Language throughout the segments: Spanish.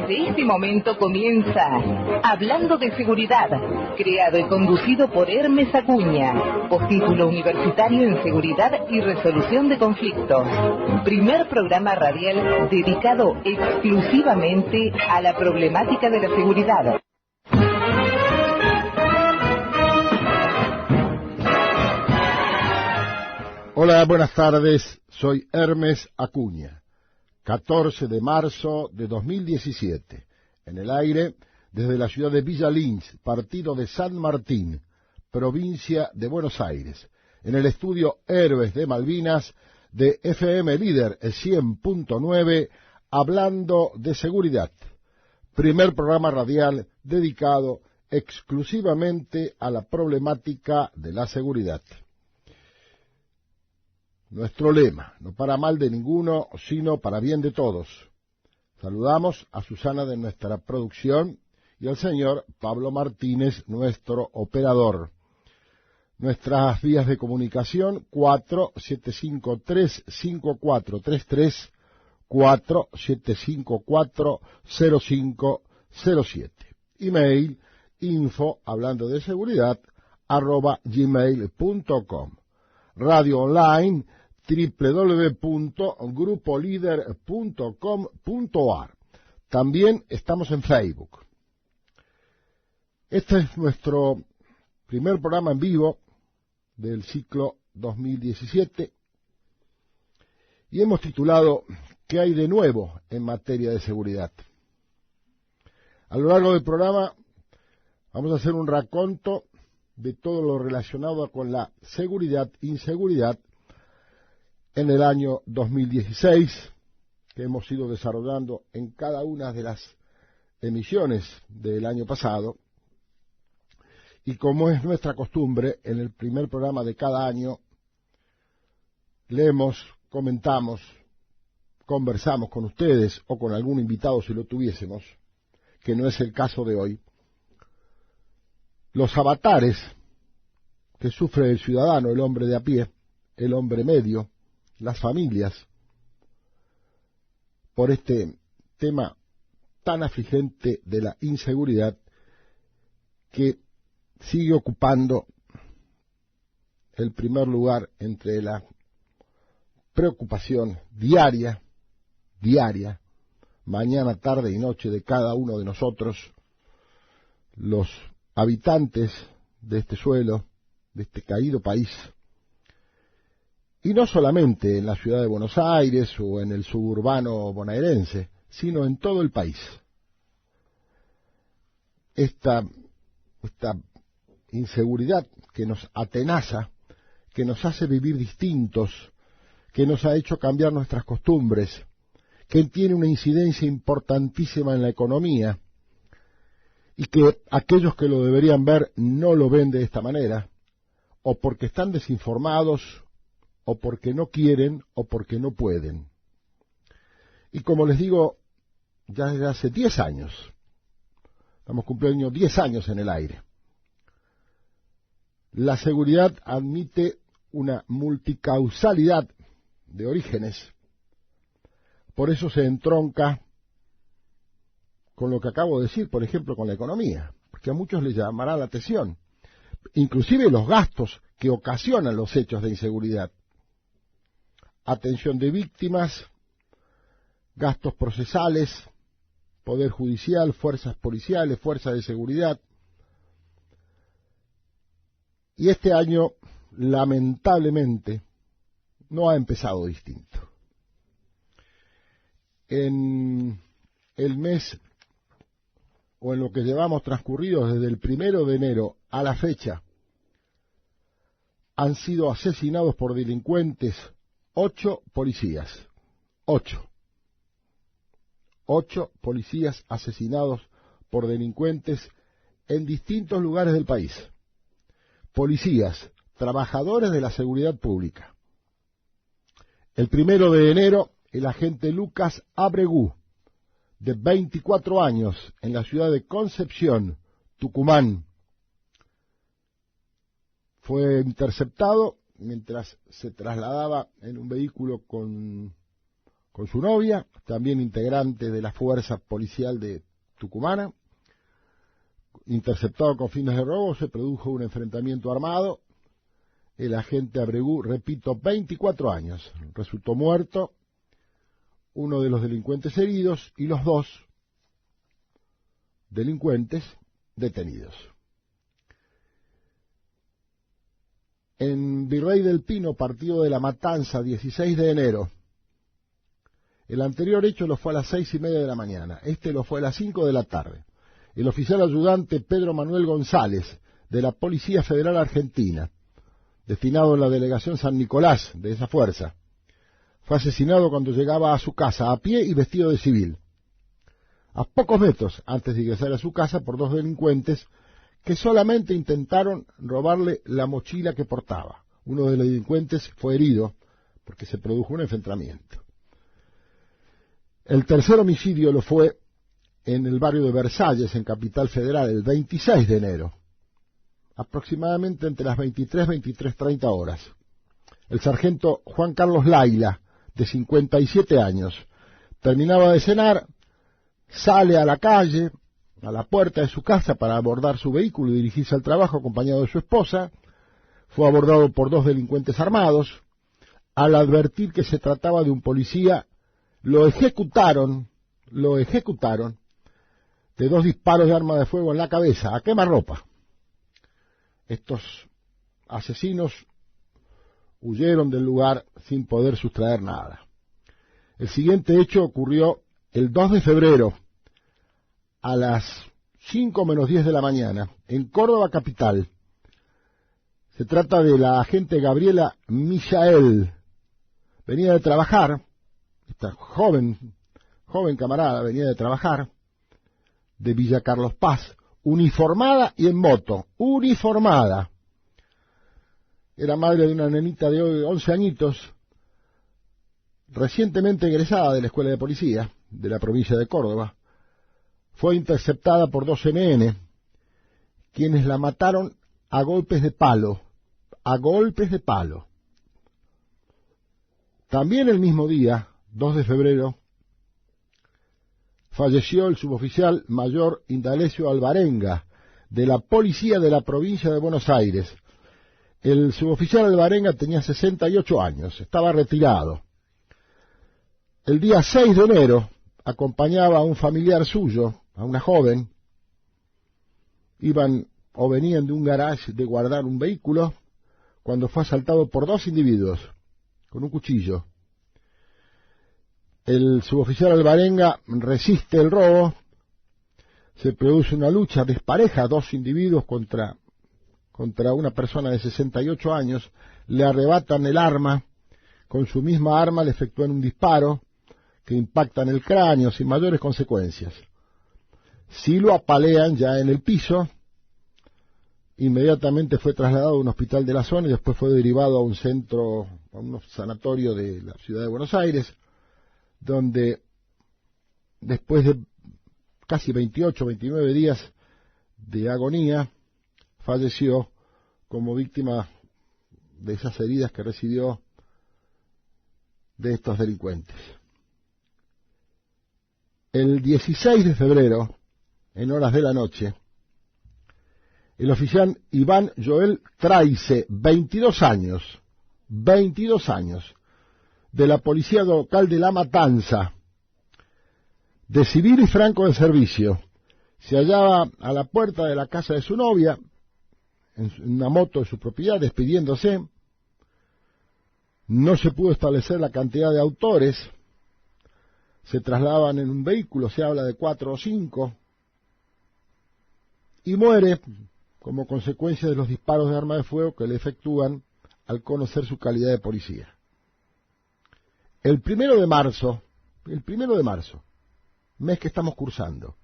Desde este momento comienza Hablando de Seguridad, creado y conducido por Hermes Acuña, postítulo universitario en Seguridad y Resolución de Conflictos. Primer programa radial dedicado exclusivamente a la problemática de la seguridad. Hola, buenas tardes, soy Hermes Acuña. 14 de marzo de 2017, en el aire, desde la ciudad de Villa Lynch, partido de San Martín, provincia de Buenos Aires, en el estudio Héroes de Malvinas de FM Líder 100.9, hablando de seguridad. Primer programa radial dedicado exclusivamente a la problemática de la seguridad. Nuestro lema, no para mal de ninguno, sino para bien de todos. Saludamos a Susana de nuestra producción y al señor Pablo Martínez, nuestro operador. Nuestras vías de comunicación, 4753-5433, 4754-0507. Email, info, hablando de seguridad, @gmail.com. Radio online, www.grupolider.com.ar. También estamos en Facebook. Este es nuestro primer programa en vivo del ciclo 2017 y hemos titulado ¿Qué hay de nuevo en materia de seguridad? A lo largo del programa vamos a hacer un raconto de todo lo relacionado con la seguridad, inseguridad, en el año 2016, que hemos ido desarrollando en cada una de las emisiones del año pasado, y como es nuestra costumbre, en el primer programa de cada año, leemos, comentamos, conversamos con ustedes, o con algún invitado si lo tuviésemos, que no es el caso de hoy, los avatares que sufre el ciudadano, el hombre de a pie, el hombre medio, las familias, por este tema tan afligente de la inseguridad que sigue ocupando el primer lugar entre la preocupación diaria, mañana, tarde y noche de cada uno de nosotros, los habitantes de este suelo, de este caído país, y no solamente en la ciudad de Buenos Aires o en el suburbano bonaerense, sino en todo el país. Esta inseguridad que nos atenaza, que nos hace vivir distintos, que nos ha hecho cambiar nuestras costumbres, que tiene una incidencia importantísima en la economía, y que aquellos que lo deberían ver no lo ven de esta manera, o porque están desinformados, o porque no quieren, o porque no pueden. Y como les digo, ya desde hace 10 años, estamos cumpliendo 10 años en el aire, la seguridad admite una multicausalidad de orígenes, por eso se entronca con lo que acabo de decir, por ejemplo, con la economía, porque a muchos les llamará la atención, inclusive los gastos que ocasionan los hechos de inseguridad. Atención de víctimas, gastos procesales, poder judicial, fuerzas policiales, fuerzas de seguridad. Y este año, lamentablemente, no ha empezado distinto. En el mes, o en lo que llevamos transcurrido desde el 1 de enero a la fecha, han sido asesinados por delincuentes 8 policías. 8 policías asesinados por delincuentes en distintos lugares del país. Policías, trabajadores de la seguridad pública. El 1 de enero, el agente Lucas Abregú, de 24 años, en la ciudad de Concepción, Tucumán, fue interceptado mientras se trasladaba en un vehículo con con su novia, también integrante de la fuerza policial de Tucumana. Interceptado con fines de robo, se produjo un enfrentamiento armado. El agente Abregú, repito, 24 años, resultó muerto, uno de los delincuentes heridos y los dos delincuentes detenidos. En Virrey del Pino, partido de La Matanza, 16 de enero. El anterior hecho lo fue a las 6:30 de la mañana, este lo fue a las 5 de la tarde. El oficial ayudante Pedro Manuel González, de la Policía Federal Argentina, destinado en la delegación San Nicolás de esa fuerza, fue asesinado cuando llegaba a su casa a pie y vestido de civil, a pocos metros antes de ingresar a su casa por dos delincuentes que solamente intentaron robarle la mochila que portaba. Uno de los delincuentes fue herido porque se produjo un enfrentamiento. El tercer homicidio lo fue en el barrio de Versalles, en Capital Federal, el 26 de enero, aproximadamente entre las 23 y 23:30 horas. El sargento Juan Carlos Laila, de 57 años, terminaba de cenar, sale a la calle, a la puerta de su casa para abordar su vehículo y dirigirse al trabajo acompañado de su esposa. Fue abordado por dos delincuentes armados. Al advertir que se trataba de un policía, lo ejecutaron de dos disparos de arma de fuego en la cabeza, a quemarropa. Estos asesinos huyeron del lugar sin poder sustraer nada. El siguiente hecho ocurrió el 2 de febrero, a las 5:10 de la mañana, en Córdoba capital. Se trata de la agente Gabriela Michael. Venía de trabajar, esta joven camarada venía de trabajar, de Villa Carlos Paz, uniformada y en moto, uniformada. Era madre de una nenita de 11 añitos, recientemente egresada de la Escuela de Policía de la provincia de Córdoba. Fue interceptada por dos NN, quienes la mataron a golpes de palo, También el mismo día, 2 de febrero, falleció el suboficial mayor Indalecio Alvarenga, de la Policía de la provincia de Buenos Aires. El suboficial Alvarenga tenía 68 años, estaba retirado. El día 6 de enero acompañaba a un familiar suyo, a una joven. Iban o venían de un garage de guardar un vehículo cuando fue asaltado por dos individuos con un cuchillo. El suboficial Alvarenga resiste el robo, se produce una lucha dispareja, dos individuos contra una persona de 68 años, le arrebatan el arma, con su misma arma le efectúan un disparo que impacta en el cráneo sin mayores consecuencias. Si lo apalean ya en el piso, inmediatamente fue trasladado a un hospital de la zona y después fue derivado a un sanatorio de la ciudad de Buenos Aires, donde después de casi 29 días de agonía, falleció como víctima de esas heridas que recibió de estos delincuentes. El 16 de febrero, en horas de la noche, el oficial Iván Joel Traice, 22 años, de la policía local de La Matanza, de civil y franco de servicio, se hallaba a la puerta de la casa de su novia, en una moto de su propiedad, despidiéndose. No se pudo establecer la cantidad de autores, se trasladaban en un vehículo, se habla de 4 o 5, y muere como consecuencia de los disparos de arma de fuego que le efectúan al conocer su calidad de policía. El 1 de marzo, mes que estamos cursando,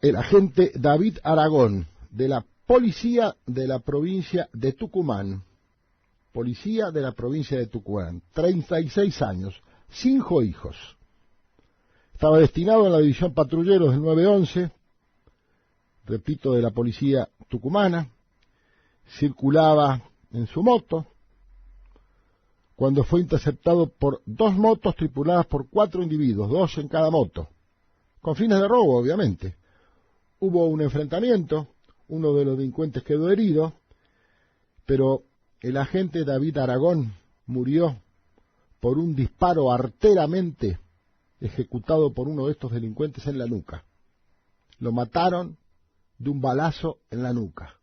el agente David Aragón, de la Policía de la provincia de Tucumán, 36 años, 5 hijos. Estaba destinado en la división patrulleros del 911, repito, de la policía tucumana. Circulaba en su moto, cuando fue interceptado por 2 motos tripuladas por 4 individuos, 2 en cada moto, con fines de robo, obviamente. Hubo un enfrentamiento, uno de los delincuentes quedó herido, pero el agente David Aragón murió por un disparo arteramente ejecutado por uno de estos delincuentes en la nuca. Lo mataron de un balazo en la nuca.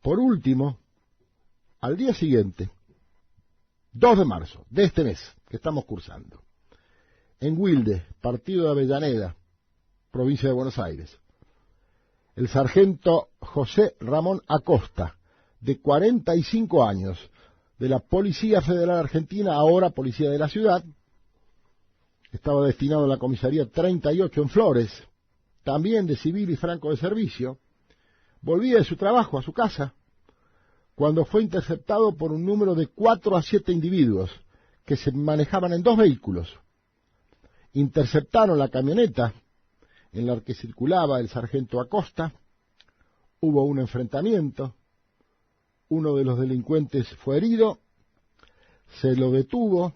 Por último, al día siguiente, 2 de marzo de este mes que estamos cursando, en Wilde, partido de Avellaneda, provincia de Buenos Aires, el sargento José Ramón Acosta, de 45 años, de la Policía Federal Argentina, ahora Policía de la Ciudad, estaba destinado a la comisaría 38 en Flores, también de civil y franco de servicio, volvía de su trabajo a su casa, cuando fue interceptado por un número de 4 a 7 individuos que se manejaban en 2 vehículos. Interceptaron la camioneta en la que circulaba el sargento Acosta, hubo un enfrentamiento, uno de los delincuentes fue herido, se lo detuvo,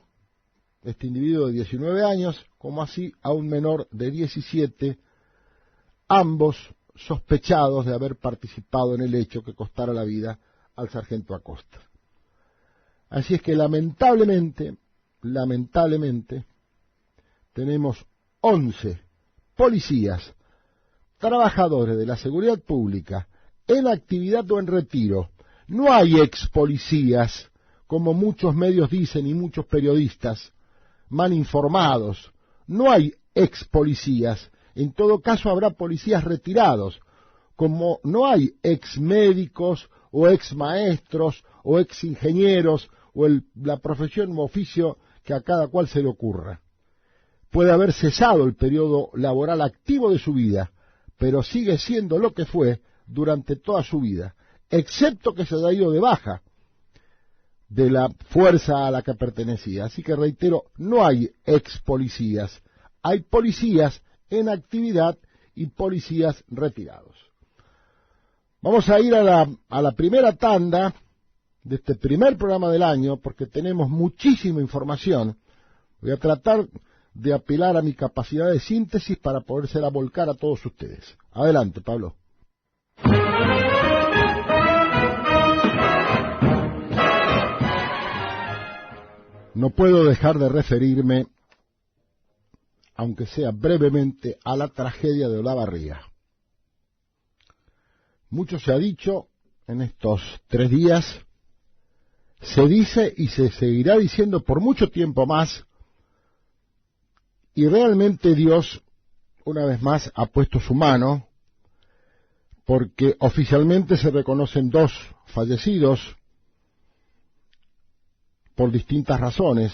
este individuo de 19 años, como así a un menor de 17, ambos sospechados de haber participado en el hecho que costara la vida al sargento Acosta. Así es que lamentablemente, tenemos 11 policías, trabajadores de la seguridad pública, en actividad o en retiro. No hay ex policías, como muchos medios dicen y muchos periodistas mal informados. No hay ex policías. En todo caso habrá policías retirados, como no hay ex médicos o ex maestros o ex ingenieros o la profesión o oficio que a cada cual se le ocurra. Puede haber cesado el periodo laboral activo de su vida, pero sigue siendo lo que fue durante toda su vida, excepto que se haya ido de baja de la fuerza a la que pertenecía. Así que reitero, no hay ex policías, hay policías en actividad y policías retirados. Vamos a ir a la primera tanda de este primer programa del año, porque tenemos muchísima información. Voy a tratar de apelar a mi capacidad de síntesis para podérsela volcar a todos ustedes. Adelante, Pablo. No puedo dejar de referirme, aunque sea brevemente, a la tragedia de Olavarría. Mucho se ha dicho en estos 3 días, se dice y se seguirá diciendo por mucho tiempo más, y realmente Dios, una vez más, ha puesto su mano, porque oficialmente se reconocen 2 fallecidos por distintas razones,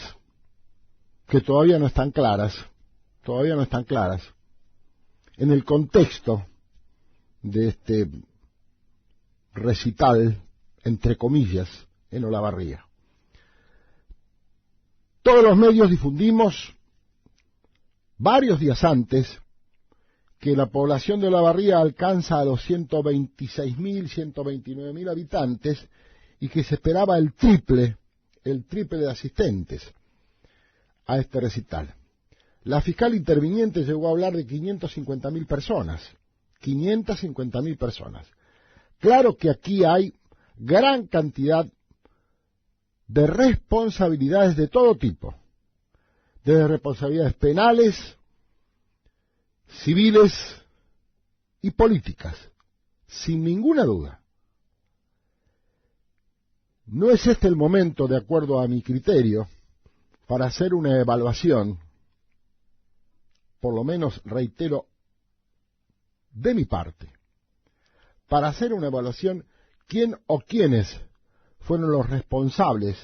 que todavía no están claras, en el contexto de este recital, entre comillas, en Olavarría. Todos los medios difundimos varios días antes que la población de Olavarría alcanza a los 126.000, 129.000 habitantes y que se esperaba el triple de asistentes a este recital. La fiscal interviniente llegó a hablar de 550.000 personas. 550.000 personas. Claro que aquí hay gran cantidad de responsabilidades de todo tipo, desde responsabilidades penales, civiles y políticas, sin ninguna duda. No es este el momento, de acuerdo a mi criterio, para hacer una evaluación, por lo menos, reitero, de mi parte, para hacer una evaluación quién o quiénes fueron los responsables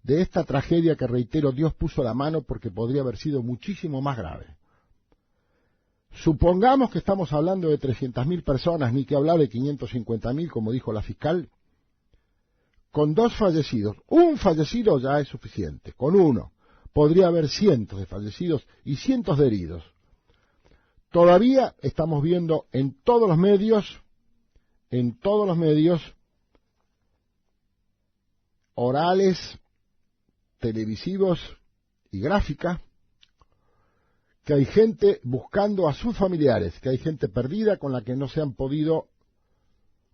de esta tragedia que, reitero, Dios puso la mano porque podría haber sido muchísimo más grave. Supongamos que estamos hablando de 300.000 personas, ni que hablar de 550.000, como dijo la fiscal, con 2 fallecidos. Un fallecido ya es suficiente, con uno. Podría haber cientos de fallecidos y cientos de heridos. Todavía estamos viendo en todos los medios, orales, televisivos y gráfica, que hay gente buscando a sus familiares, que hay gente perdida con la que no se han podido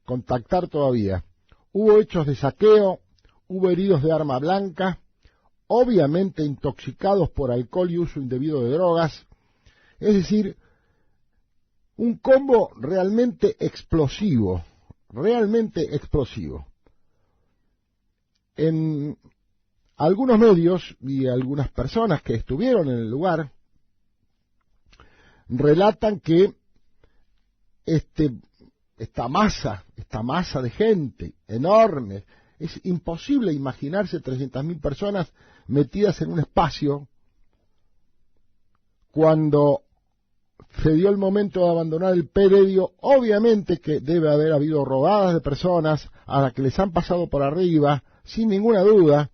contactar todavía. Hubo hechos de saqueo, hubo heridos de arma blanca, obviamente intoxicados por alcohol y uso indebido de drogas, es decir, un combo realmente explosivo, En algunos medios y algunas personas que estuvieron en el lugar relatan que esta masa de gente enorme, es imposible imaginarse 300.000 personas metidas en un espacio. Cuando se dio el momento de abandonar el predio, obviamente que debe haber habido rodadas de personas a las que les han pasado por arriba, sin ninguna duda.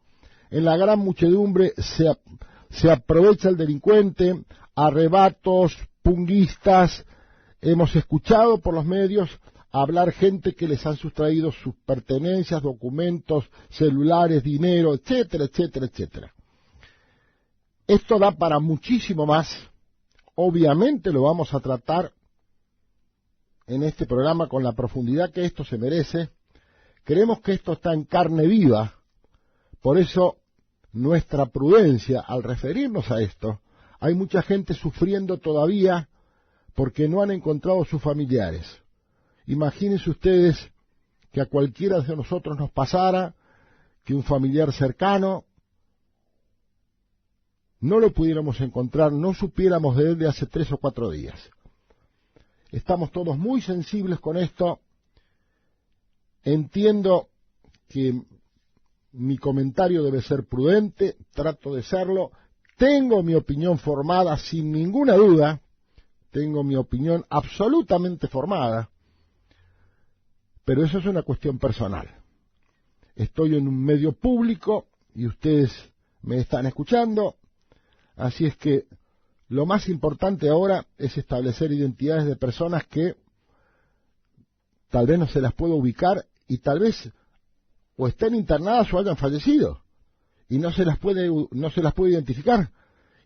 En la gran muchedumbre se aprovecha el delincuente, arrebatos, punguistas. Hemos escuchado por los medios hablar gente que les han sustraído sus pertenencias, documentos, celulares, dinero, etcétera, etcétera, etcétera. Esto da para muchísimo más. Obviamente lo vamos a tratar en este programa con la profundidad que esto se merece. Creemos que esto está en carne viva, por eso nuestra prudencia al referirnos a esto. Hay mucha gente sufriendo todavía porque no han encontrado sus familiares. Imagínense ustedes que a cualquiera de nosotros nos pasara que un familiar cercano no lo pudiéramos encontrar, no supiéramos de él de hace 3 o 4 días. Estamos todos muy sensibles con esto. Entiendo que mi comentario debe ser prudente, trato de serlo. Tengo mi opinión formada sin ninguna duda, tengo mi opinión absolutamente formada, pero eso es una cuestión personal. Estoy en un medio público y ustedes me están escuchando. Así es que lo más importante ahora es establecer identidades de personas que tal vez no se las pueda ubicar y tal vez o estén internadas o hayan fallecido y no se las puede identificar.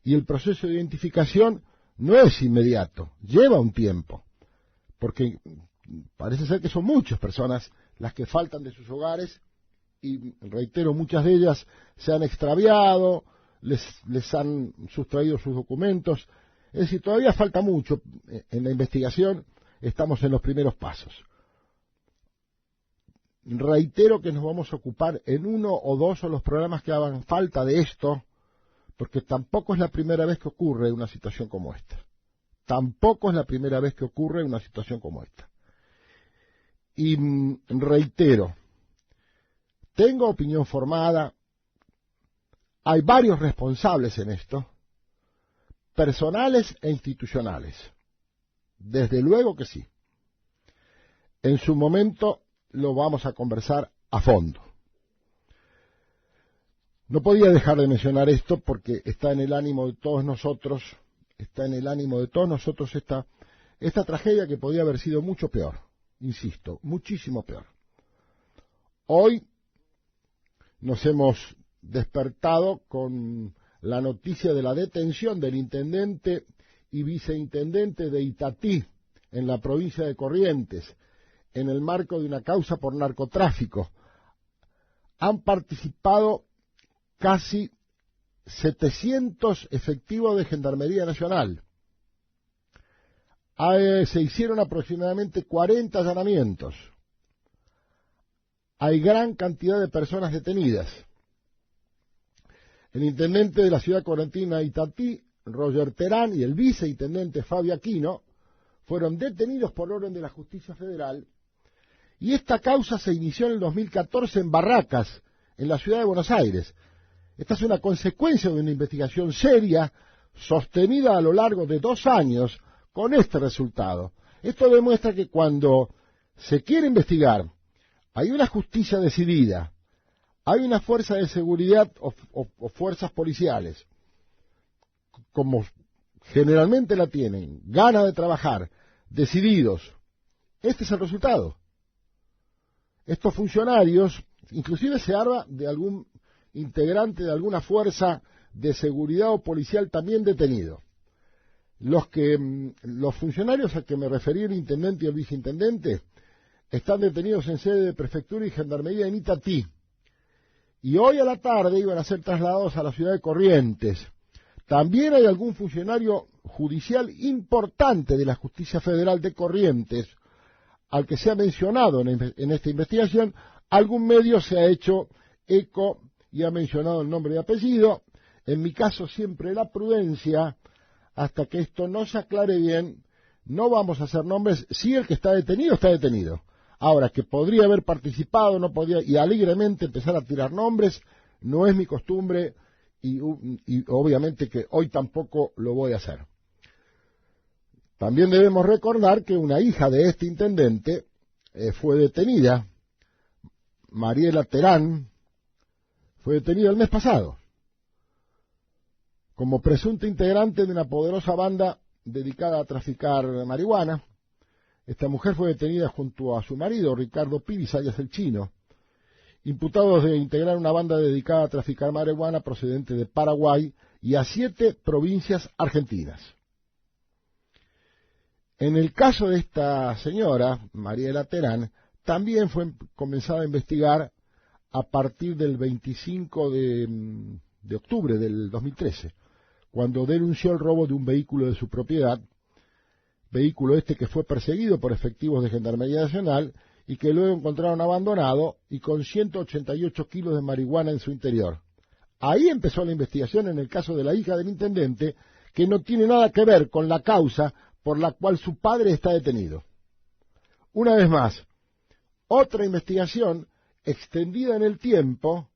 Y el proceso de identificación no es inmediato, lleva un tiempo, porque parece ser que son muchas personas las que faltan de sus hogares y, reitero, muchas de ellas se han extraviado, les han sustraído sus documentos. Es decir, todavía falta mucho en la investigación, estamos en los primeros pasos. Reitero que nos vamos a ocupar en 1 o 2 de los programas que hagan falta de esto, porque tampoco es la primera vez que ocurre una situación como esta. Tampoco es la primera vez que ocurre una situación como esta. Y reitero, tengo opinión formada. Hay varios responsables en esto, personales e institucionales. Desde luego que sí. En su momento lo vamos a conversar a fondo. No podía dejar de mencionar esto porque está en el ánimo de todos nosotros, esta tragedia que podía haber sido mucho peor, insisto, muchísimo peor. Hoy nos hemos despertado con la noticia de la detención del intendente y viceintendente de Itatí, en la provincia de Corrientes, en el marco de una causa por narcotráfico. Han participado casi 700 efectivos de Gendarmería Nacional. Se hicieron aproximadamente 40 allanamientos. Hay gran cantidad de personas detenidas. El intendente de la ciudad correntina Itatí, Roger Terán, y el viceintendente Fabio Aquino fueron detenidos por orden de la Justicia Federal, y esta causa se inició en el 2014 en Barracas, en la ciudad de Buenos Aires. Esta es una consecuencia de una investigación seria, sostenida a lo largo de 2 años, con este resultado. Esto demuestra que cuando se quiere investigar, hay una justicia decidida, hay una fuerza de seguridad o fuerzas policiales, como generalmente la tienen, ganas de trabajar, decididos. Este es el resultado. Estos funcionarios, inclusive se habla de algún integrante de alguna fuerza de seguridad o policial también detenido. Los funcionarios a que me referí, el intendente y el viceintendente, están detenidos en sede de prefectura y gendarmería en Itatí. Y hoy a la tarde iban a ser trasladados a la ciudad de Corrientes. También hay algún funcionario judicial importante de la Justicia Federal de Corrientes, al que se ha mencionado en esta investigación. Algún medio se ha hecho eco y ha mencionado el nombre y apellido. En mi caso, siempre la prudencia, hasta que esto no se aclare bien, no vamos a hacer nombres. Sí, el que está detenido, está detenido. Ahora, que podría haber participado, no podía, y alegremente empezar a tirar nombres, no es mi costumbre, y obviamente que hoy tampoco lo voy a hacer. También debemos recordar que una hija de este intendente fue detenida, Mariela Terán, fue detenida el mes pasado, como presunta integrante de una poderosa banda dedicada a traficar marihuana. Esta mujer fue detenida junto a su marido, Ricardo Piris, alias el Chino, imputados de integrar una banda dedicada a traficar marihuana procedente de Paraguay y a 7 provincias argentinas. En el caso de esta señora, Mariela Terán, también fue comenzada a investigar a partir del 25 de octubre del 2013, cuando denunció el robo de un vehículo de su propiedad, vehículo este que fue perseguido por efectivos de Gendarmería Nacional y que luego encontraron abandonado y con 188 kilos de marihuana en su interior. Ahí empezó la investigación en el caso de la hija del intendente, que no tiene nada que ver con la causa por la cual su padre está detenido. Una vez más, otra investigación extendida en el tiempo,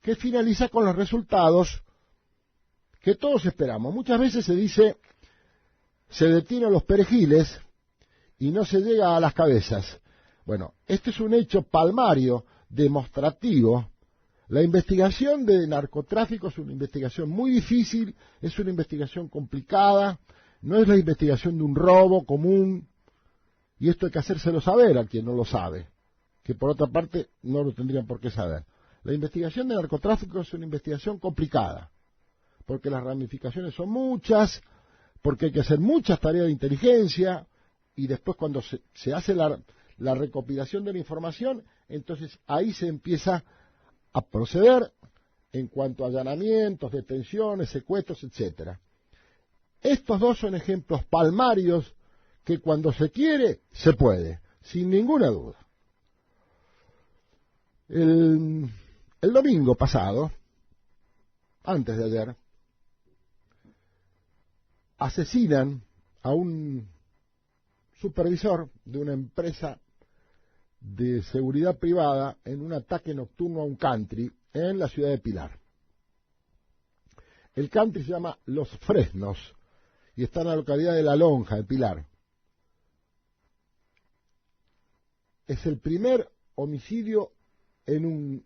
que finaliza con los resultados que todos esperamos. Muchas veces se dice, se detiene a los perejiles y no se llega a las cabezas. Bueno, este es un hecho palmario, demostrativo. La investigación de narcotráfico es una investigación muy difícil, es una investigación complicada, no es la investigación de un robo común, y esto hay que hacérselo saber a quien no lo sabe, que por otra parte no lo tendrían por qué saber. La investigación de narcotráfico es una investigación complicada, porque las ramificaciones son muchas, porque hay que hacer muchas tareas de inteligencia, y después cuando se hace la recopilación de la información, entonces ahí se empieza a proceder en cuanto a allanamientos, detenciones, secuestros, etcétera. Estos dos son ejemplos palmarios que cuando se quiere, se puede, sin ninguna duda. El domingo pasado, antes de ayer, asesinan a un supervisor de una empresa de seguridad privada en un ataque nocturno a un country en la ciudad de Pilar. El country se llama Los Fresnos y está en la localidad de La Lonja, de Pilar. Es el primer homicidio en un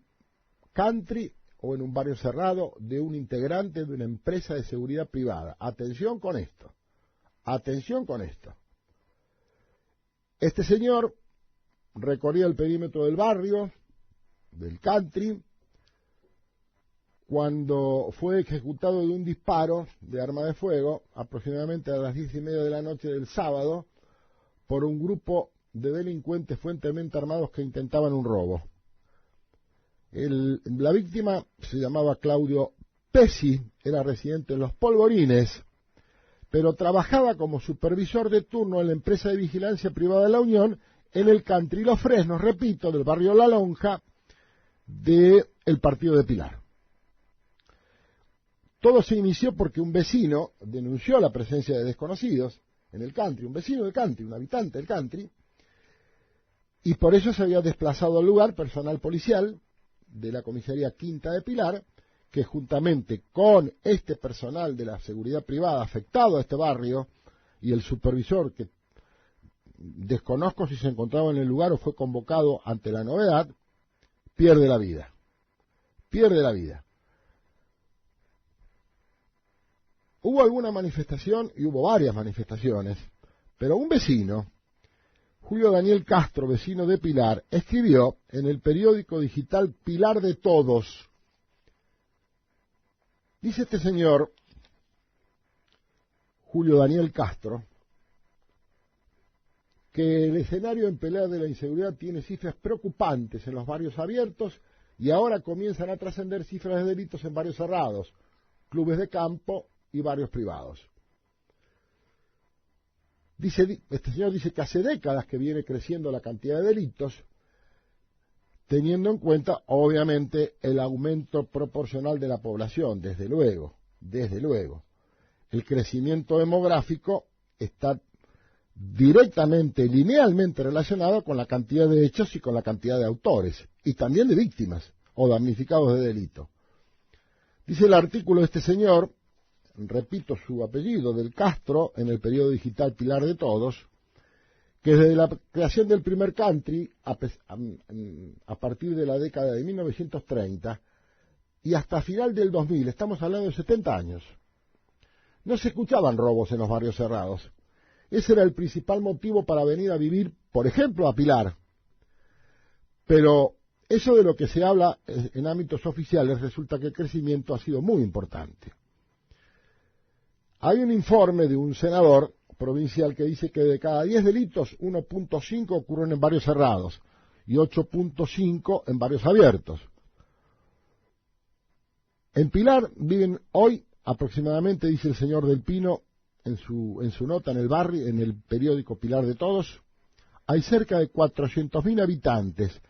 country o en un barrio cerrado de un integrante de una empresa de seguridad privada. Atención con esto. Atención con esto. Este señor recorría el perímetro del barrio, del country, cuando fue ejecutado de un disparo de arma de fuego, aproximadamente a las 10:30 de la noche del sábado, por un grupo de delincuentes fuertemente armados que intentaban un robo. La víctima se llamaba Claudio Pesci, era residente en Los Polvorines, pero trabajaba como supervisor de turno en la empresa de vigilancia privada de La Unión, en el country Los Fresnos, repito, del barrio La Lonja, del partido de Pilar. Todo se inició porque un vecino denunció la presencia de desconocidos en el country, un vecino del country, un habitante del country, y por eso se había desplazado al lugar personal policial de la comisaría Quinta de Pilar, que juntamente con este personal de la seguridad privada afectado a este barrio y el supervisor, que desconozco si se encontraba en el lugar o fue convocado ante la novedad, pierde la vida. Pierde la vida. Hubo alguna manifestación, y hubo varias manifestaciones, pero un vecino Julio Daniel Castro, vecino de Pilar, escribió en el periódico digital Pilar de Todos. Dice este señor, Julio Daniel Castro, que el escenario en Pilar de la inseguridad tiene cifras preocupantes en los barrios abiertos y ahora comienzan a trascender cifras de delitos en barrios cerrados, clubes de campo y barrios privados. Este señor dice que hace décadas que viene creciendo la cantidad de delitos, teniendo en cuenta, obviamente, el aumento proporcional de la población, desde luego. El crecimiento demográfico está directamente, linealmente relacionado con la cantidad de hechos y con la cantidad de autores, y también de víctimas o damnificados de delito. Dice el artículo de este señor, repito su apellido, del Castro, en el periódico digital Pilar de Todos, que desde la creación del primer country, a partir de la década de 1930, y hasta final del 2000, estamos hablando de 70 años, no se escuchaban robos en los barrios cerrados. Ese era el principal motivo para venir a vivir, por ejemplo, a Pilar. Pero eso de lo que se habla en ámbitos oficiales resulta que el crecimiento ha sido muy importante. Hay un informe de un senador provincial que dice que de cada 10 delitos, 1.5 ocurren en barrios cerrados y 8.5 en barrios abiertos. En Pilar viven hoy aproximadamente, dice el señor Del Pino en su nota en el barrio, en el periódico Pilar de Todos, hay cerca de 400.000 habitantes,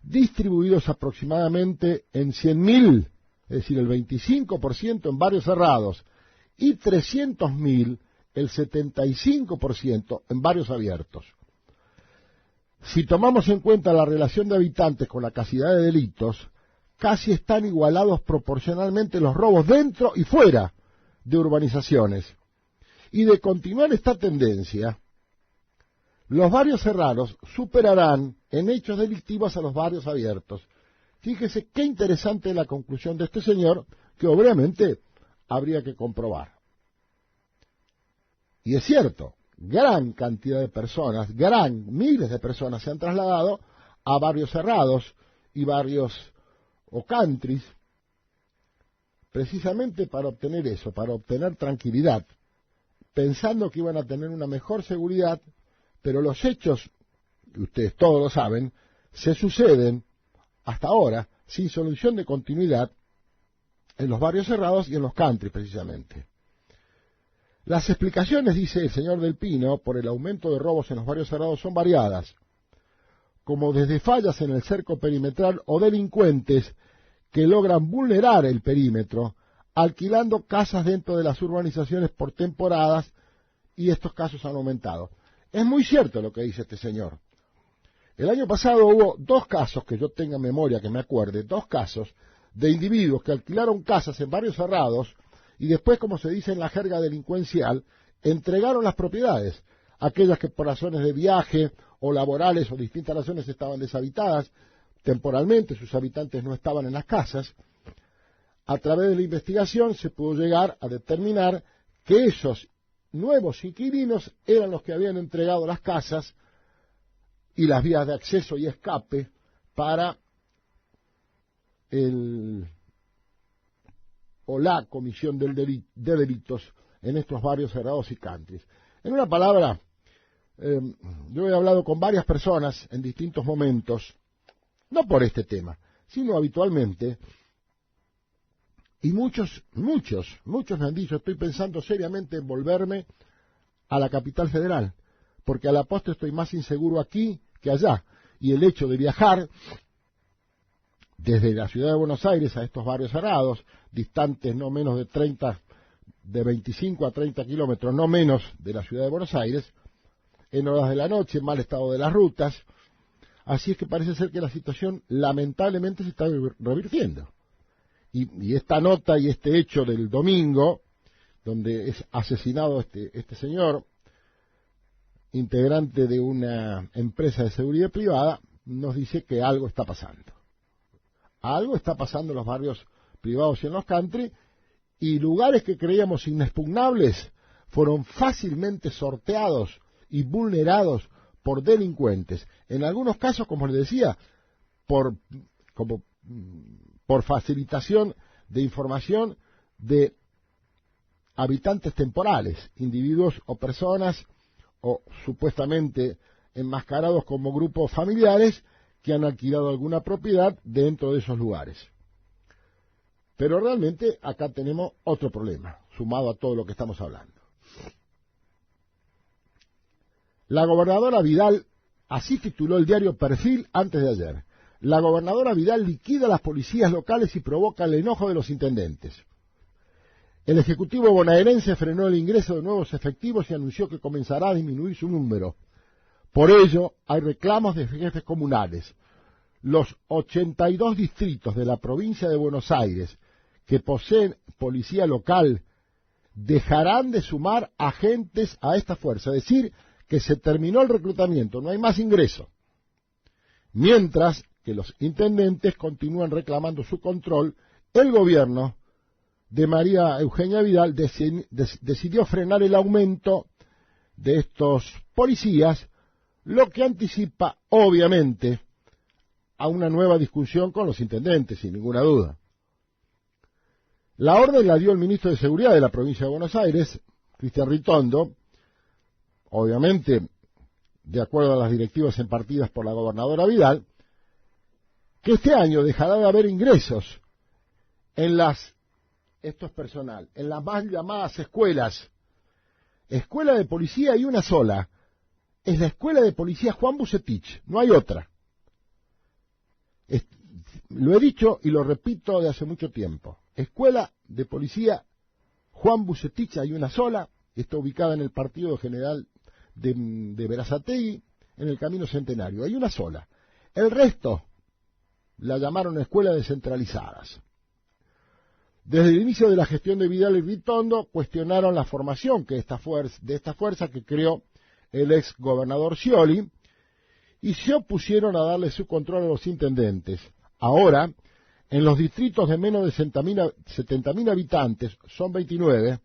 distribuidos aproximadamente en 100.000, es decir, el 25% en barrios cerrados, y 300.000, el 75%, en barrios abiertos. Si tomamos en cuenta la relación de habitantes con la cantidad de delitos, casi están igualados proporcionalmente los robos dentro y fuera de urbanizaciones. Y de continuar esta tendencia, los barrios cerrados superarán en hechos delictivos a los barrios abiertos. Fíjese qué interesante la conclusión de este señor, que obviamente habría que comprobar. Y es cierto, gran cantidad de personas, miles de personas se han trasladado a barrios cerrados y barrios o countries, precisamente para obtener eso, para obtener tranquilidad, pensando que iban a tener una mejor seguridad, pero los hechos, y ustedes todos lo saben, se suceden hasta ahora sin solución de continuidad en los barrios cerrados y en los country precisamente. Las explicaciones, dice el señor Del Pino, por el aumento de robos en los barrios cerrados son variadas, como desde fallas en el cerco perimetral o delincuentes que logran vulnerar el perímetro, alquilando casas dentro de las urbanizaciones por temporadas, y estos casos han aumentado. Es muy cierto lo que dice este señor. El año pasado hubo 2 casos, que yo tenga memoria, que me acuerde, 2 casos de individuos que alquilaron casas en barrios cerrados y después, como se dice en la jerga delincuencial, entregaron las propiedades, aquellas que por razones de viaje o laborales o distintas razones estaban deshabitadas temporalmente, sus habitantes no estaban en las casas. A través de la investigación se pudo llegar a determinar que esos nuevos inquilinos eran los que habían entregado las casas y las vías de acceso y escape para la comisión de delitos en estos barrios cerrados y countries. En una palabra, yo he hablado con varias personas en distintos momentos, no por este tema, sino habitualmente, y muchos me han dicho, estoy pensando seriamente en volverme a la capital federal, porque a la postre estoy más inseguro aquí que allá, y el hecho de viajar desde la ciudad de Buenos Aires a estos barrios cerrados, distantes no menos de 25 a 30 kilómetros, no menos de la ciudad de Buenos Aires, en horas de la noche, en mal estado de las rutas, así es que parece ser que la situación lamentablemente se está revirtiendo. Y esta nota y este hecho del domingo, donde es asesinado este señor, integrante de una empresa de seguridad privada, nos dice que algo está pasando. Algo está pasando en los barrios privados y en los country, y lugares que creíamos inexpugnables fueron fácilmente sorteados y vulnerados por delincuentes. En algunos casos, como les decía, por facilitación de información de habitantes temporales, individuos o personas, o supuestamente enmascarados como grupos familiares que han alquilado alguna propiedad dentro de esos lugares. Pero realmente acá tenemos otro problema, sumado a todo lo que estamos hablando. La gobernadora Vidal, así tituló el diario Perfil antes de ayer, la gobernadora Vidal liquida a las policías locales y provoca el enojo de los intendentes. El Ejecutivo bonaerense frenó el ingreso de nuevos efectivos y anunció que comenzará a disminuir su número. Por ello, hay reclamos de jefes comunales. Los 82 distritos de la provincia de Buenos Aires que poseen policía local dejarán de sumar agentes a esta fuerza, es decir, que se terminó el reclutamiento, no hay más ingreso. Mientras que los intendentes continúan reclamando su control, el gobierno de María Eugenia Vidal decidió frenar el aumento de estos policías, lo que anticipa, obviamente, a una nueva discusión con los intendentes, sin ninguna duda. La orden la dio el ministro de Seguridad de la provincia de Buenos Aires, Cristian Ritondo, obviamente de acuerdo a las directivas impartidas por la gobernadora Vidal, que este año dejará de haber ingresos en esto es personal, en las más llamadas escuelas. Escuela de policía hay una sola, es la Escuela de Policía Juan Bucetich, no hay otra. Lo he dicho y lo repito de hace mucho tiempo. Escuela de Policía Juan Bucetich hay una sola, está ubicada en el Partido General de Berazategui, en el Camino Centenario. Hay una sola. El resto la llamaron escuelas descentralizadas. Desde el inicio de la gestión de Vidal y Ritondo cuestionaron la formación de esta fuerza que creó el ex gobernador Scioli y se opusieron a darle su control a los intendentes. Ahora, en los distritos de menos de 70.000 habitantes, son 29,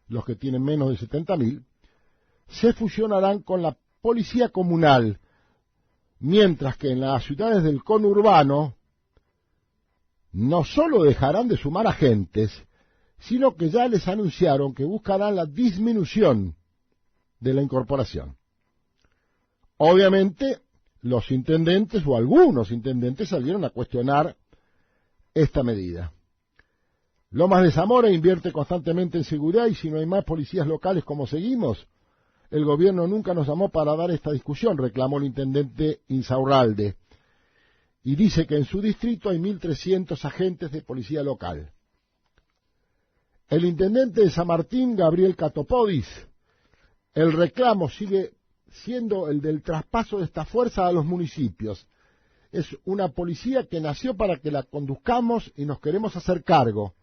los que tienen menos de 70.000, se fusionarán con la policía comunal, mientras que en las ciudades del conurbano no solo dejarán de sumar agentes, sino que ya les anunciaron que buscarán la disminución de la incorporación. Obviamente, los intendentes o algunos intendentes salieron a cuestionar esta medida. Lomas de Zamora invierte constantemente en seguridad y si no hay más policías locales, ¿cómo seguimos? El gobierno nunca nos llamó para dar esta discusión, reclamó el intendente Insaurralde, y dice que en su distrito hay 1.300 agentes de policía local. El intendente de San Martín, Gabriel Catopodis, el reclamo sigue siendo el del traspaso de esta fuerza a los municipios. Es una policía que nació para que la conduzcamos y nos queremos hacer cargo,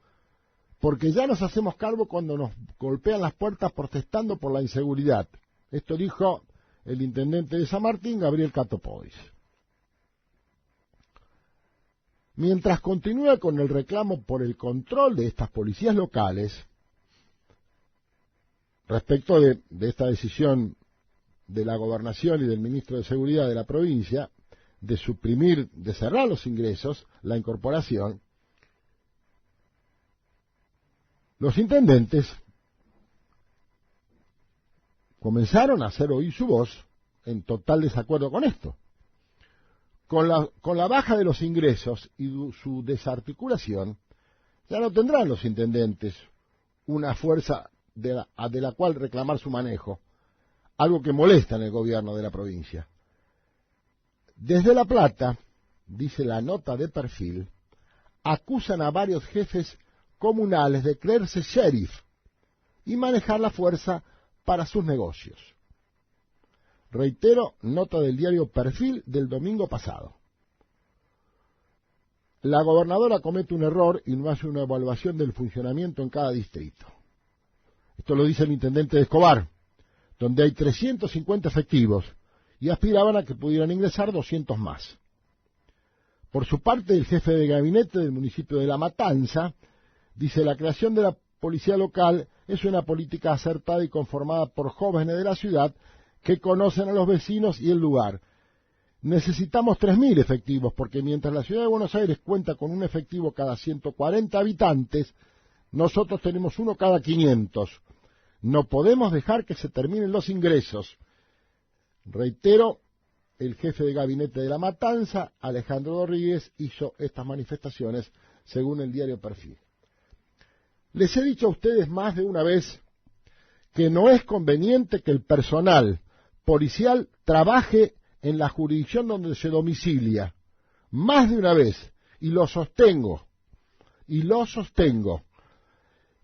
porque ya nos hacemos cargo cuando nos golpean las puertas protestando por la inseguridad. Esto dijo el intendente de San Martín, Gabriel Catopodis. Mientras continúa con el reclamo por el control de estas policías locales, respecto de esta decisión de la gobernación y del ministro de Seguridad de la provincia, de suprimir, de cerrar los ingresos, la incorporación, los intendentes comenzaron a hacer oír su voz en total desacuerdo con esto. Con la baja de los ingresos y su desarticulación, ya no tendrán los intendentes una fuerza de la cual reclamar su manejo, algo que molesta en el gobierno de la provincia. Desde La Plata, dice la nota de Perfil, acusan a varios jefes comunales de creerse sheriff y manejar la fuerza para sus negocios. Reitero, nota del diario Perfil del domingo pasado. La gobernadora comete un error y no hace una evaluación del funcionamiento en cada distrito. Esto lo dice el intendente de Escobar, donde hay 350 efectivos y aspiraban a que pudieran ingresar 200 más. Por su parte, el jefe de gabinete del municipio de La Matanza dice: la creación de la policía local es una política acertada y conformada por jóvenes de la ciudad que conocen a los vecinos y el lugar. Necesitamos 3.000 efectivos, porque mientras la ciudad de Buenos Aires cuenta con un efectivo cada 140 habitantes, nosotros tenemos uno cada 500. No podemos dejar que se terminen los ingresos. Reitero, el jefe de gabinete de La Matanza, Alejandro Rodríguez, hizo estas manifestaciones según el diario Perfil. Les he dicho a ustedes más de una vez que no es conveniente que el personal policial trabaje en la jurisdicción donde se domicilia. Más de una vez. Y lo sostengo.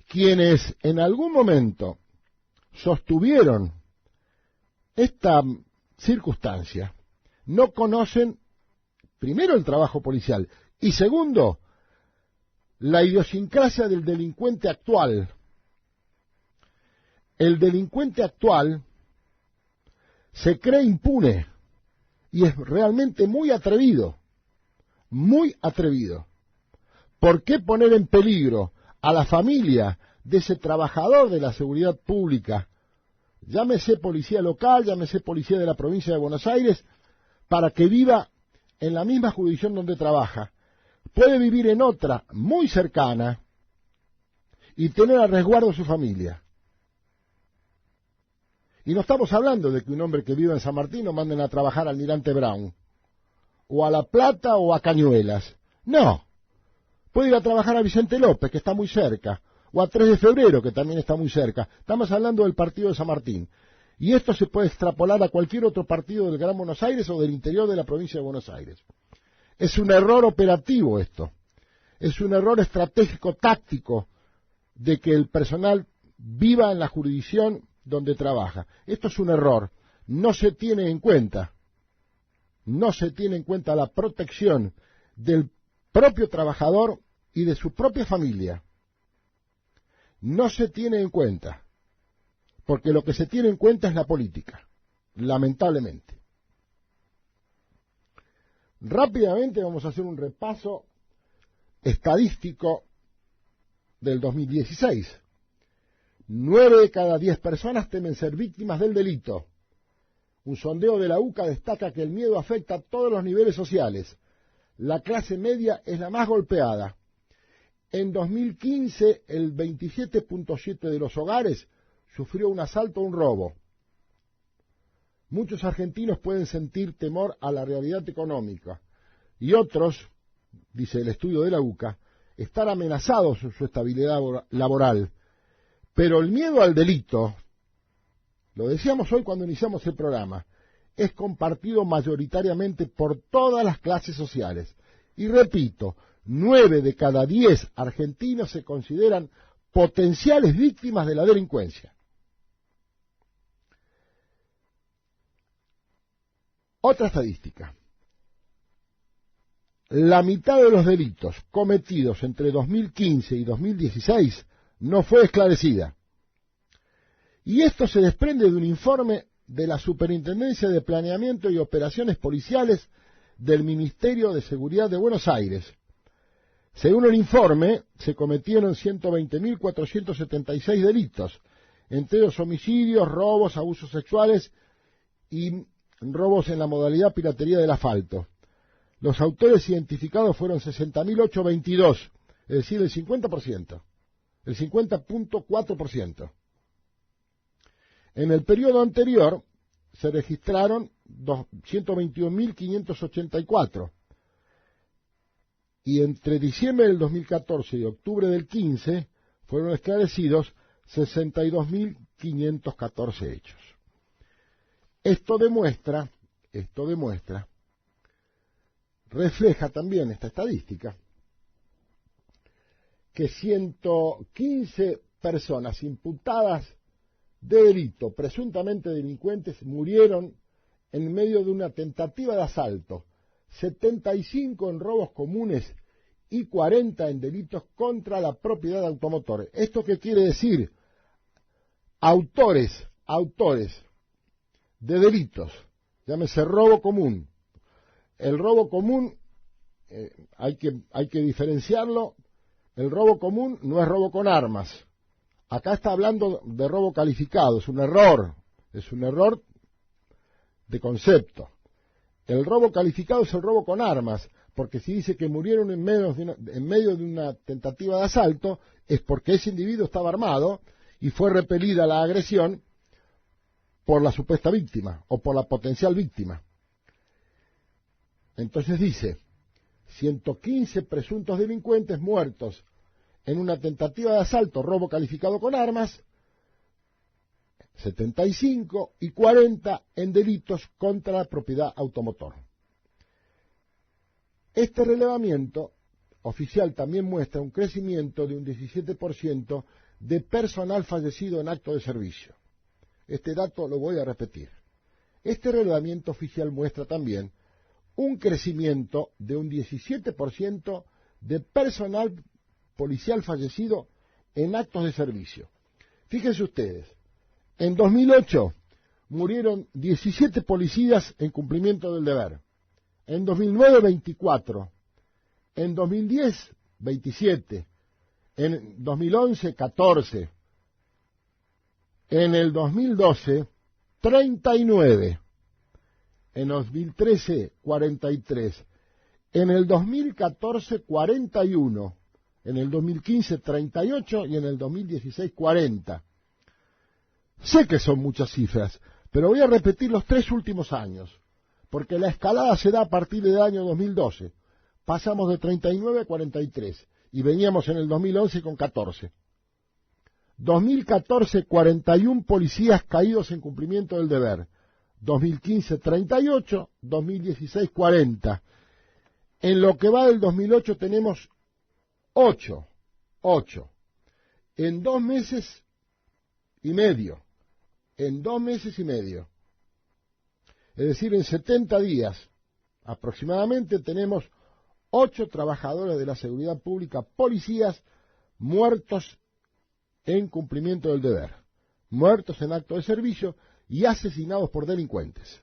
Quienes en algún momento sostuvieron esta circunstancia no conocen, primero, el trabajo policial y segundo, la idiosincrasia del delincuente actual. El delincuente actual se cree impune y es realmente muy atrevido, muy atrevido. ¿Por qué poner en peligro a la familia de ese trabajador de la seguridad pública, llámese policía local, llámese policía de la provincia de Buenos Aires, para que viva en la misma jurisdicción donde trabaja? Puede vivir en otra muy cercana y tener a resguardo su familia. Y no estamos hablando de que un hombre que vive en San Martín lo manden a trabajar al Almirante Brown, o a La Plata o a Cañuelas. No, puede ir a trabajar a Vicente López, que está muy cerca, o a 3 de Febrero, que también está muy cerca. Estamos hablando del partido de San Martín. Y esto se puede extrapolar a cualquier otro partido del Gran Buenos Aires o del interior de la provincia de Buenos Aires. Es un error operativo esto. Es un error estratégico táctico de que el personal viva en la jurisdicción donde trabaja. Esto es un error. No se tiene en cuenta. No se tiene en cuenta la protección del propio trabajador y de su propia familia. No se tiene en cuenta. Porque lo que se tiene en cuenta es la política, lamentablemente. Rápidamente vamos a hacer un repaso estadístico del 2016. 9 de cada 10 personas temen ser víctimas del delito. Un sondeo de la UCA destaca que el miedo afecta a todos los niveles sociales. La clase media es la más golpeada. En 2015, el 27.7% de los hogares sufrió un asalto o un robo. Muchos argentinos pueden sentir temor a la realidad económica y otros, dice el estudio de la UCA, están amenazados en su estabilidad laboral. Pero el miedo al delito, lo decíamos hoy cuando iniciamos el programa, es compartido mayoritariamente por todas las clases sociales. Y repito, 9 de cada 10 argentinos se consideran potenciales víctimas de la delincuencia. Otra estadística. La mitad de los delitos cometidos entre 2015 y 2016 no fue esclarecida. Y esto se desprende de un informe de la Superintendencia de Planeamiento y Operaciones Policiales del Ministerio de Seguridad de Buenos Aires. Según el informe, se cometieron 120.476 delitos, entre ellos homicidios, robos, abusos sexuales y robos en la modalidad piratería del asfalto. Los autores identificados fueron 60.822, es decir, el 50%, el 50.4%. En el periodo anterior se registraron 121.584 y entre diciembre del 2014 y octubre del 15 fueron esclarecidos 62.514 hechos. Esto demuestra, refleja también esta estadística, que 115 personas imputadas de delito, presuntamente delincuentes, murieron en medio de una tentativa de asalto, 75 en robos comunes y 40 en delitos contra la propiedad de automotores. ¿Esto qué quiere decir? Autores de delitos, llámese robo común. El robo común, hay que diferenciarlo. El robo común no es robo con armas. Acá está hablando de robo calificado, es un error de concepto. El robo calificado es el robo con armas, porque si dice que murieron en medio de una tentativa de asalto, es porque ese individuo estaba armado y fue repelida la agresión por la supuesta víctima o por la potencial víctima. Entonces dice, 115 presuntos delincuentes muertos en una tentativa de asalto, robo calificado con armas, 75 y 40 en delitos contra la propiedad automotor. Este relevamiento oficial también muestra un crecimiento de un 17% de personal fallecido en acto de servicio. Este dato lo voy a repetir. Este relevamiento oficial muestra también un crecimiento de un 17% de personal policial fallecido en actos de servicio. Fíjense ustedes, en 2008 murieron 17 policías en cumplimiento del deber, en 2009 24, en 2010 27, en 2011 14, en el 2012 39, en 2013 43, en el 2014 41, en el 2015 38 y en el 2016 40. Sé que son muchas cifras, pero voy a repetir los 3 últimos años, porque la escalada se da a partir del año 2012. Pasamos de 39 a 43 y veníamos en el 2011 con 14. 2014, 41 policías caídos en cumplimiento del deber. 2015, 38. 2016, 40. En lo que va del 2008 tenemos 8. En 2 meses y medio. En 2 meses y medio. Es decir, en 70 días aproximadamente tenemos 8 trabajadores de la seguridad pública, policías, muertos en cumplimiento del deber, muertos en acto de servicio y asesinados por delincuentes.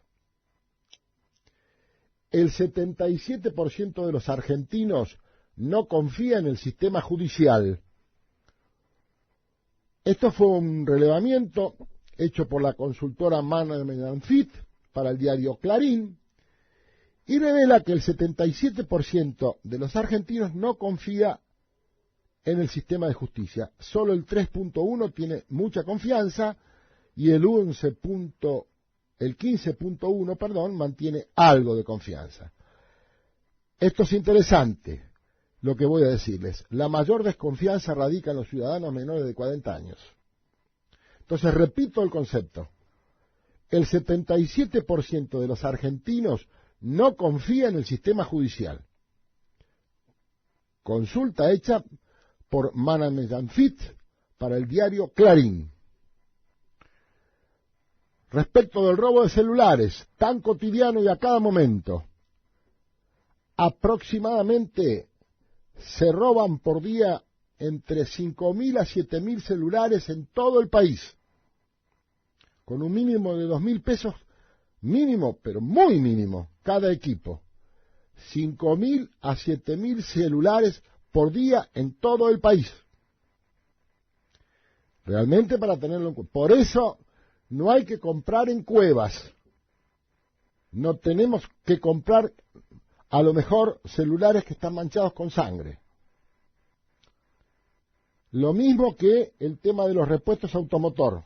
El 77% de los argentinos no confía en el sistema judicial. Esto fue un relevamiento hecho por la consultora Management & Fit para el diario Clarín y revela que el 77% de los argentinos no confía en el sistema de justicia. Solo el 3.1 tiene mucha confianza y el 15.1, mantiene algo de confianza. Esto es interesante, lo que voy a decirles. La mayor desconfianza radica en los ciudadanos menores de 40 años. Entonces, repito el concepto. El 77% de los argentinos no confía en el sistema judicial. Consulta hecha por Management & Fit para el diario Clarín. Respecto del robo de celulares, tan cotidiano y a cada momento, aproximadamente se roban por día entre 5.000 a 7.000 celulares en todo el país, con un mínimo de 2.000 pesos, mínimo, pero muy mínimo, cada equipo. 5.000 a 7.000 celulares por día en todo el país. Realmente para tenerlo en cuenta. Por eso no hay que comprar en cuevas. No tenemos que comprar a lo mejor celulares que están manchados con sangre. Lo mismo que el tema de los repuestos automotor.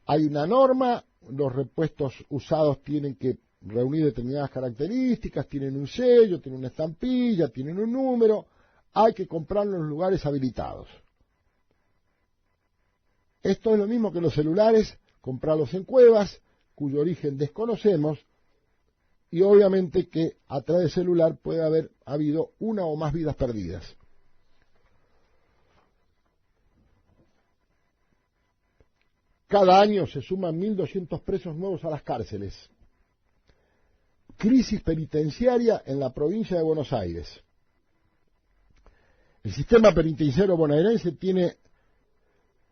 Hay una norma, los repuestos usados tienen que reunir determinadas características, tienen un sello, tienen una estampilla, tienen un número, hay que comprarlos en los lugares habilitados. Esto es lo mismo que los celulares, comprarlos en cuevas, cuyo origen desconocemos, y obviamente que a través del celular puede haber habido una o más vidas perdidas. Cada año se suman 1.200 presos nuevos a las cárceles. Crisis penitenciaria en la provincia de Buenos Aires. El sistema penitenciario bonaerense tiene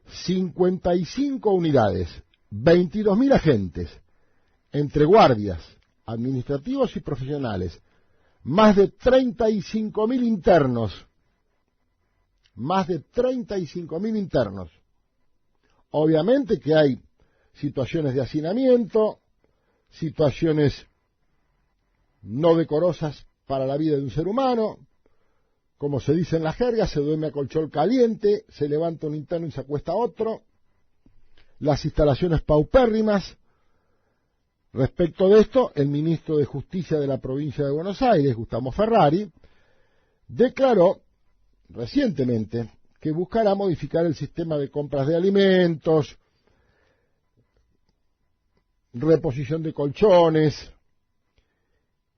55 unidades, 22.000 agentes, entre guardias, administrativos y profesionales, más de 35.000 internos, Obviamente que hay situaciones de hacinamiento, situaciones no decorosas para la vida de un ser humano. Como se dice en la jerga, se duerme a colchón caliente, se levanta un interno y se acuesta otro. Las instalaciones paupérrimas. Respecto de esto, el ministro de Justicia de la provincia de Buenos Aires, Gustavo Ferrari, declaró recientemente que buscará modificar el sistema de compras de alimentos, reposición de colchones,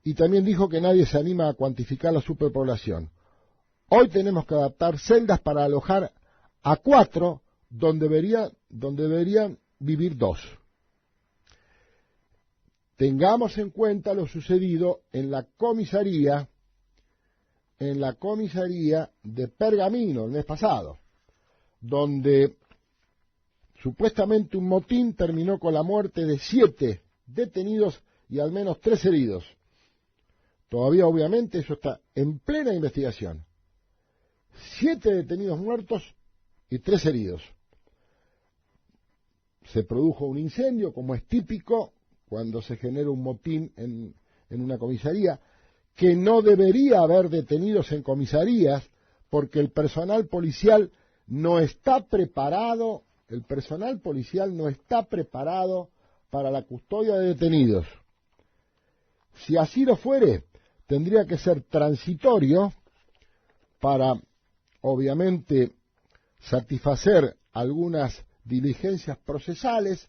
y también dijo que nadie se anima a cuantificar la superpoblación. Hoy tenemos que adaptar celdas para alojar a 4 donde deberían vivir 2. Tengamos en cuenta lo sucedido en la comisaría de Pergamino el mes pasado, donde supuestamente un motín terminó con la muerte de 7 detenidos y al menos 3 heridos. Todavía obviamente eso está en plena investigación. 7 detenidos muertos y 3 heridos. Se produjo un incendio, como es típico cuando se genera un motín en una comisaría, que no debería haber detenidos en comisarías porque el personal policial no está preparado, para la custodia de detenidos. Si así lo fuere, tendría que ser transitorio para, obviamente, satisfacer algunas diligencias procesales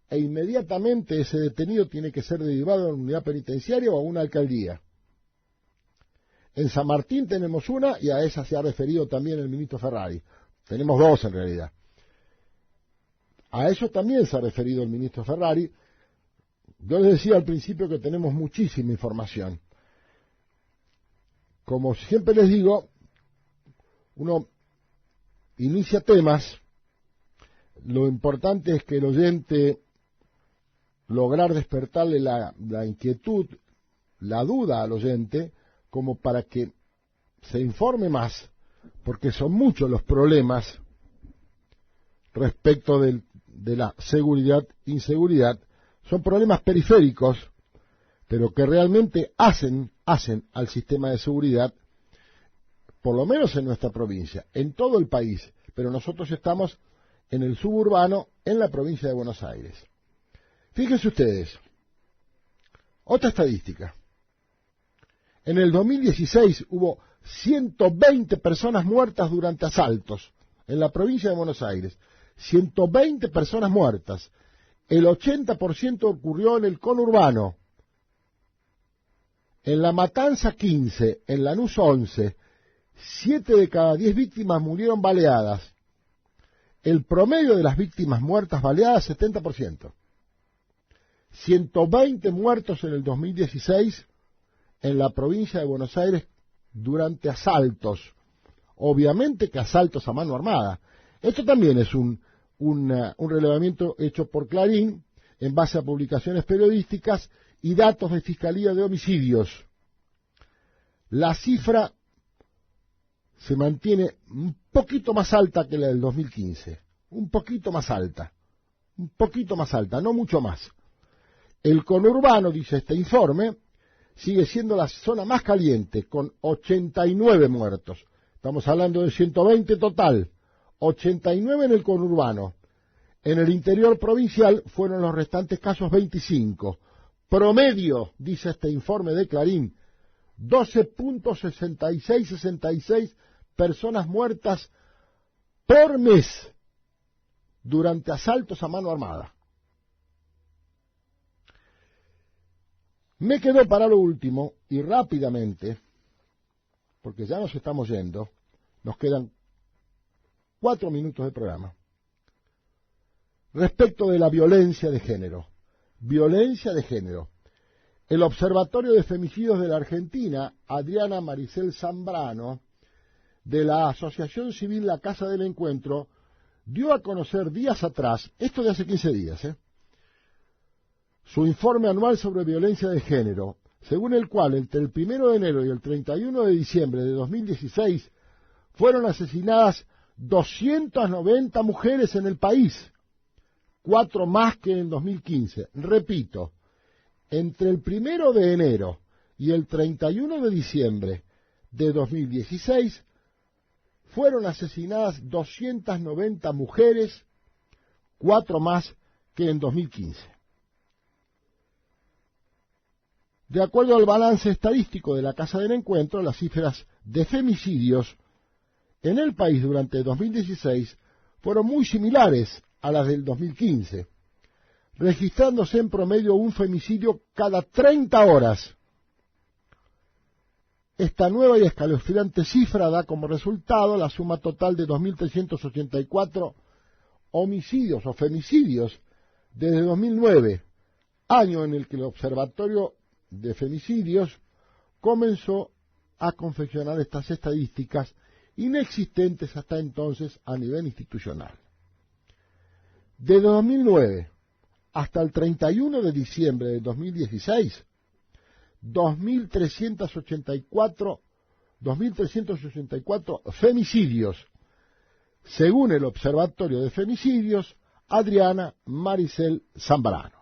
e inmediatamente ese detenido tiene que ser derivado a una unidad penitenciaria o a una alcaldía. En San Martín tenemos una y a esa se ha referido también el ministro Ferrari. Tenemos 2 en realidad. A eso también se ha referido el ministro Ferrari. Yo les decía al principio que tenemos muchísima información. Como siempre les digo, uno inicia temas, lo importante es que el oyente lograr despertarle la inquietud, la duda al oyente, como para que se informe más, porque son muchos los problemas respecto de la seguridad, inseguridad, son problemas periféricos, pero que realmente hacen al sistema de seguridad, por lo menos en nuestra provincia, en todo el país, pero nosotros estamos en el suburbano, en la provincia de Buenos Aires. Fíjense ustedes, otra estadística. En el 2016 hubo 120 personas muertas durante asaltos en la provincia de Buenos Aires. 120 personas muertas. El 80% ocurrió en el conurbano. En La Matanza 15, en Lanús 11, 7 de cada 10 víctimas murieron baleadas. El promedio de las víctimas muertas baleadas, 70%. 120 muertos en el 2016 en la provincia de Buenos Aires durante asaltos. Obviamente que asaltos a mano armada. Esto también es un relevamiento hecho por Clarín en base a publicaciones periodísticas y datos de Fiscalía de Homicidios. La cifra se mantiene un poquito más alta que la del 2015. Un poquito más alta, no mucho más. El conurbano, dice este informe, sigue siendo la zona más caliente, con 89 muertos. Estamos hablando de 120 total, 89 en el conurbano. En el interior provincial fueron los restantes casos 25. Promedio, dice este informe de Clarín, 12.66 personas muertas por mes durante asaltos a mano armada. Me quedó para lo último, y rápidamente, porque ya nos estamos yendo, nos quedan 4 minutos de programa, respecto de la violencia de género. Violencia de género. El Observatorio de Femicidios de la Argentina, Adriana Maricel Zambrano, de la Asociación Civil La Casa del Encuentro, dio a conocer días atrás, esto de hace 15 días, su informe anual sobre violencia de género, según el cual entre el 1 de enero y el 31 de diciembre de 2016 fueron asesinadas 290 mujeres en el país, 4 más que en 2015. Repito, entre el 1 de enero y el 31 de diciembre de 2016 fueron asesinadas 290 mujeres, 4 más que en 2015. De acuerdo al balance estadístico de la Casa del Encuentro, las cifras de femicidios en el país durante 2016 fueron muy similares a las del 2015, registrándose en promedio un femicidio cada 30 horas. Esta nueva y escalofriante cifra da como resultado la suma total de 2.384 homicidios o femicidios desde 2009, año en el que el Observatorio de Femicidios comenzó a confeccionar estas estadísticas inexistentes hasta entonces a nivel institucional. Desde 2009 hasta el 31 de diciembre de 2016, 2.384 femicidios, según el Observatorio de Femicidios, Adriana Maricel Zambrano.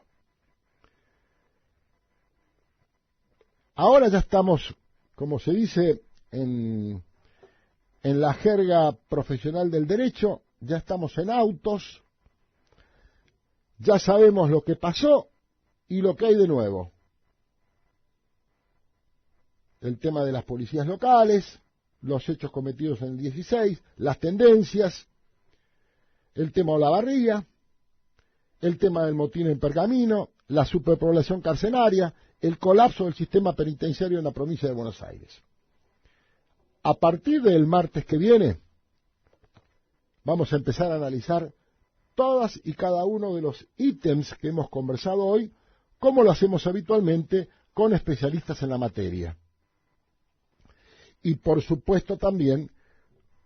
Ahora ya estamos, como se dice en la jerga profesional del derecho, ya estamos en autos, ya sabemos lo que pasó y lo que hay de nuevo. El tema de las policías locales, los hechos cometidos en el 16, las tendencias, el tema de Olavarría, el tema del motín en Pergamino, la superpoblación carcelaria, el colapso del sistema penitenciario en la provincia de Buenos Aires. A partir del martes que viene, vamos a empezar a analizar todas y cada uno de los ítems que hemos conversado hoy, como lo hacemos habitualmente con especialistas en la materia. Y por supuesto también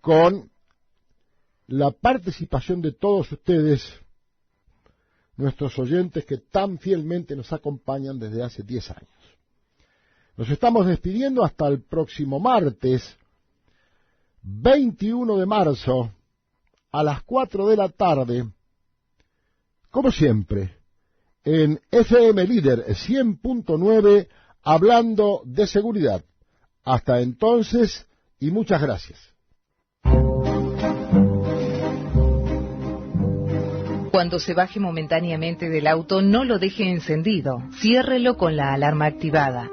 con la participación de todos ustedes, nuestros oyentes que tan fielmente nos acompañan desde hace 10 años. Nos estamos despidiendo hasta el próximo martes, 21 de marzo, a las 4 de la tarde, como siempre, en FM Líder 100.9, hablando de seguridad. Hasta entonces, y muchas gracias. Cuando se baje momentáneamente del auto, no lo deje encendido. Ciérrelo con la alarma activada.